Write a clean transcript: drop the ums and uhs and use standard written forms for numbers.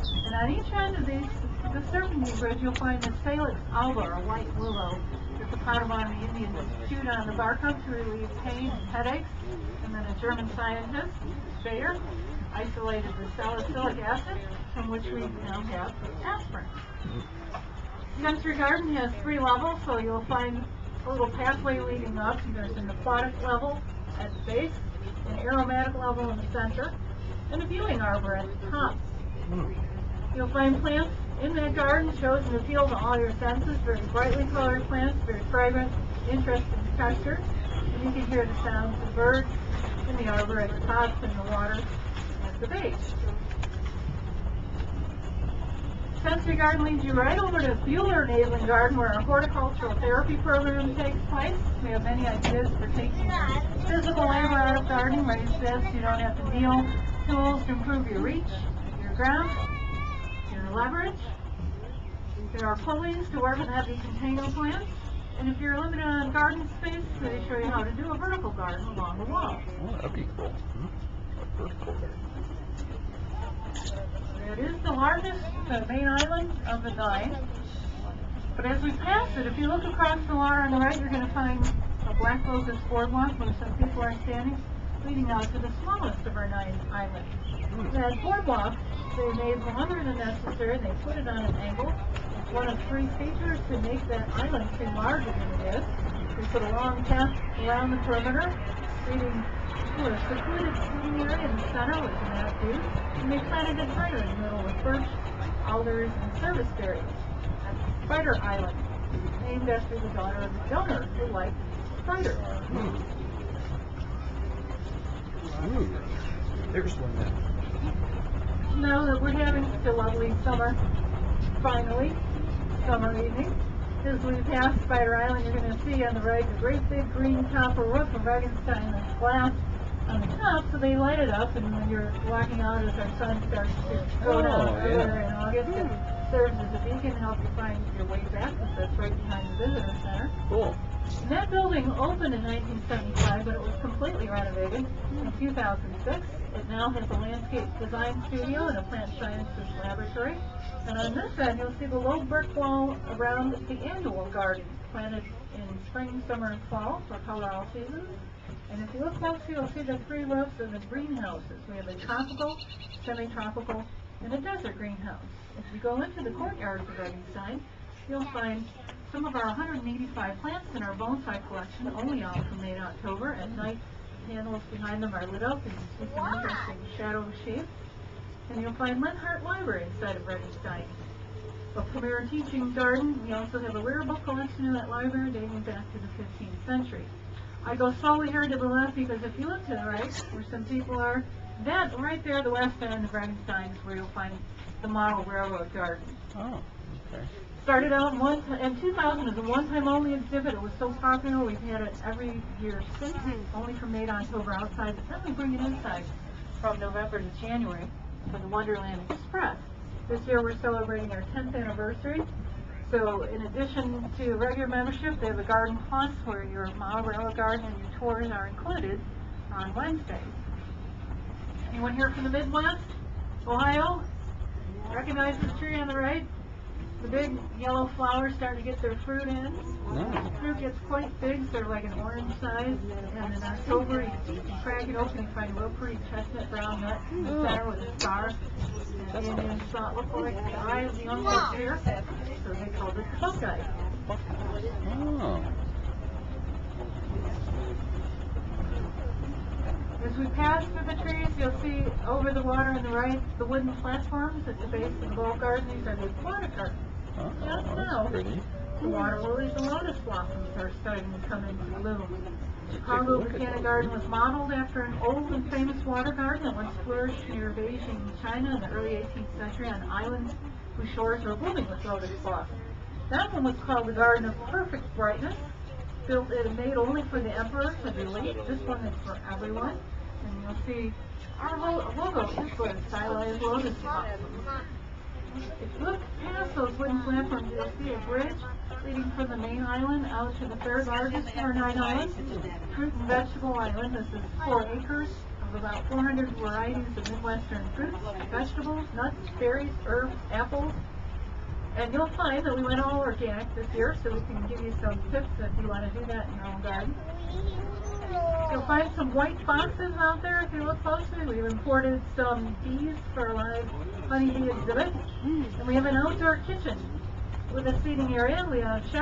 And on each end of the serpentine bridge, you'll find the Salix alba, or white willow, that the Potawatomi Indians chewed on the bark of to relieve pain and headaches. And then a German scientist, Bayer, isolated the salicylic acid, from which we now have aspirin. Sensory Garden has 3 levels, so you'll find a little pathway leading up. There's an aquatic level at the base, an aromatic level in the center, and a viewing arbor at the top. You'll find plants in that garden shows an appeal to all your senses, very brightly colored plants, very fragrant, interesting texture, and you can hear the sounds of birds in the arbor at the top and the water at the base. Sensory Garden leads you right over to Buehler Naveling Garden, where our horticultural therapy program takes place. We have many ideas for taking physical labor out of gardening. Raised beds, you don't have to kneel. Tools to improve your reach, your grasp, your leverage. There are pulleys to work with heavy container plants. And if you're limited on garden space, they show you how to do a vertical garden along the wall. Oh, that'd be cool. A vertical garden. It is the largest main island of the 9. But as we pass it, if you look across the water on the right, you're going to find a black locust boardwalk where some people are standing, leading out to the smallest of our 9 islands. That boardwalk, they made longer than necessary, and they put it on an angle. It's one of 3 features to make that island seem larger than it is. We put a long path around the perimeter, leading to a secluded seating area in the center with a mat view, and they planted a spider in the middle with birch, alders, and service berries. That's Spider Island, named after the daughter of the donor who liked spiders. There's one then. Now that we're having such a lovely summer, finally, summer evening, as we pass Spider Island, you're going to see on the right a great big green copper roof of Regenstein that's glass on the top, so they light it up, and when you're walking out as our sun starts to go down earlier in August, it serves as a beacon to help you find your way back, because that's right behind the visitor center. Cool. And that building opened in 1975, but it was completely renovated in 2006. It now has a landscape design studio and a plant sciences laboratory. And on this end, you'll see the low brick wall around the annual garden, planted in spring, summer, and fall for color all seasons. And if you look close, you'll see the 3 roofs of the greenhouses. We have a tropical, semi-tropical, and a desert greenhouse. If you go into the courtyard of Regenstein, you'll find some of our 185 plants in our bonsai collection, only out from May to October. At night, the panels behind them are lit up, and you see some interesting shadow shapes. And you'll find Lenhart Library inside of Regenstein. A premier teaching garden. We also have a rare book collection in that library dating back to the 15th century. I go slowly here to the left because if you look to the right, where some people are, that right there, the west end of Regenstein, is where you'll find the model railroad garden. Oh, okay. Started out in 2000 as a one-time only exhibit. It was so popular, we've had it every year since, only from May to October outside, but then we bring it inside from November to January for the Wonderland Express. This year we're celebrating our 10th anniversary. So in addition to regular membership, they have a Garden Plus where your model railroad garden and your tours are included on Wednesdays. Anyone here from the Midwest? Ohio? Recognize this tree on the right? The big yellow flowers starting to get their fruit in. The fruit gets quite big, sort of like an orange size. And in October, you can crack it open and find a real pretty chestnut brown nut in the center with a star. And the Indians thought it looked like the eye of the young deer, so they called it the buckeye. Oh. As we pass through the trees, you'll see over the water on the right the wooden platforms at the base of the Bowl Garden. These are the aquatic gardens. Just now, the water lilies and lotus blossoms are starting to come into bloom. Chicago Botanical Garden was modeled after an old and famous water garden that once flourished near Beijing, China in the early 18th century on islands whose shores were blooming with lotus blossoms. That one was called the Garden of Perfect Brightness, built and made only for the emperors and the elite. This one is for everyone. And you'll see our logo is for a stylized lotus blossom. If you look past those wooden platforms, you'll see a bridge leading from the main island out to the third largest of our 9 islands, Fruit and Vegetable Island. This is 4 acres of about 400 varieties of Midwestern fruits, vegetables, nuts, berries, herbs, apples. And you'll find that we went all organic this year, so we can give you some tips if you want to do that in your own garden. You'll find some white foxes out there if you look closely. We've imported some bees for a live honeybee exhibit. And we have an outdoor kitchen with a seating area. We have chef